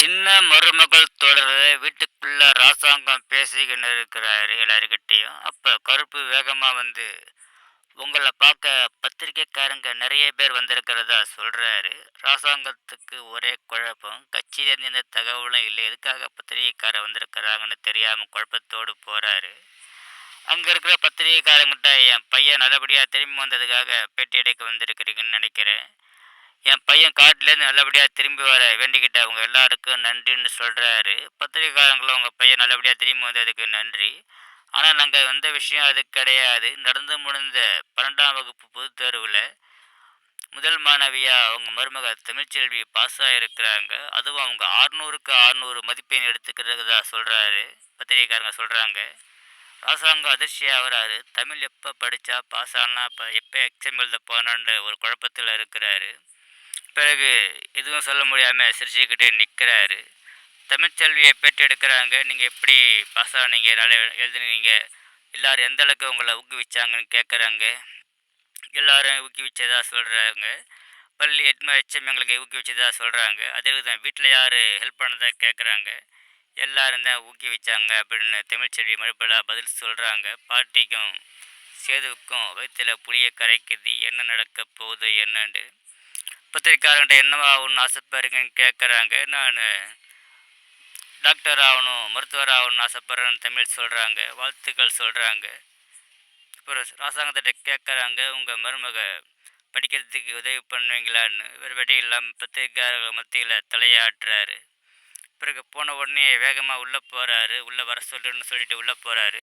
சின்ன மருமகள் தொடர வீட்டுக்குள்ள ராசாங்கம் பேசிக்கின்னு இருக்கிறாரு எல்லாருக்கிட்டையும். அப்ப கருப்பு வேகமா வந்து உங்களை பார்க்க பத்திரிக்கைக்காரங்க நிறைய பேர் வந்திருக்கிறதா சொல்றாரு. ராசாங்கத்துக்கு ஒரே குழப்பம். கட்சியில எந்த தகவலும் இல்லை. எதுக்காக பத்திரிகைக்காரர் வந்திருக்கிறாங்கன்னு தெரியாம குழப்பத்தோடு போறாரு. அங்க இருக்கிற பத்திரிகைக்காரங்கிட்ட என் பையன் நல்லபடியா திரும்பி வந்ததுக்காக பேட்டி எடுக்க வந்திருக்கிறீங்கன்னு நினைக்கிறேன். என் பையன் காட்டுலேருந்து நல்லபடியாக திரும்பி வர வேண்டிக்கிட்ட அவங்க எல்லாருக்கும் நன்றின்னு சொல்கிறாரு. பத்திரிக்கைக்காரங்களும் உங்கள் பையன் நல்லபடியாக திரும்பி வந்ததுக்கு நன்றி. ஆனால் நாங்கள் வந்த விஷயம் அது கிடையாது. நடந்து முடிந்த 12ஆம் வகுப்பு பொதுத் தேர்வில் முதல் மாணவியாக அவங்க மருமக தமிழ்ச்செல்வி பாஸ் ஆகிருக்கிறாங்க. அதுவும் அவங்க 600க்கு 600 மதிப்பெண் எடுத்துக்கிறதா சொல்கிறாரு. பத்திரிக்கைக்காரங்க சொல்கிறாங்க. ராசாங்கம் அதிர்ச்சியாக ஆகிறாரு. தமிழ் எப்போ படித்தா பாஸ் ஆனால் இப்போ எப்போ எக்ஸாம் எழுத போனான்ற ஒரு குழப்பத்தில் இருக்கிறாரு. பிறகு எதுவும் சொல்ல முடியாமல் சிரிச்சுக்கிட்டே நிற்கிறாரு. தமிழ்ச்செல்வியை பேட்டி எடுக்கிறாங்க. நீங்கள் எப்படி பாஸ் ஆனீங்க, நல்லா எழுதுனீங்க, எல்லோரும் எந்த அளவுக்கு உங்களை ஊக்குவிச்சாங்கன்னு கேட்குறாங்க. எல்லோரும் ஊக்குவிச்சதா சொல்கிறாங்க. பள்ளி எச்எம் எங்களுக்கு ஊக்குவிச்சதா சொல்கிறாங்க. அதற்கு தான் வீட்டில் யார் ஹெல்ப் பண்ணதா கேட்குறாங்க. எல்லாரும் தான் ஊக்குவிச்சாங்க அப்படின்னு தமிழ்ச்செல்வி மறுபடியும் பதில் சொல்கிறாங்க. பாட்டிக்கும் சேதுவுக்கும் வயிற்றுல புளிய கரைக்குது, என்ன நடக்க போகுது என்னண்டு. பத்திரிக்காரங்கிட்ட என்னவா ஆகணும்னு ஆசைப்படுறீங்கன்னு கேட்குறாங்க. நான் டாக்டர் ஆகணும், மருத்துவர் ஆகணும்னு ஆசைப்பட்றேன்னு தமிழ் சொல்கிறாங்க. வாழ்த்துக்கள் சொல்கிறாங்க. அப்புறம் ராசாங்கத்திட்ட கேட்குறாங்க, உங்கள் மருமக படிக்கிறதுக்கு உதவி பண்ணுவீங்களான்னு. வேறு வழி இல்லாமல் பத்திரிக்காரர்கள் மத்தியில் தலையாட்டுறாரு. பிறகு போன உடனே வேகமாக உள்ளே போகிறாரு. உள்ளே வர சொல்லுன்னு சொல்லிட்டு உள்ளே போகிறாரு.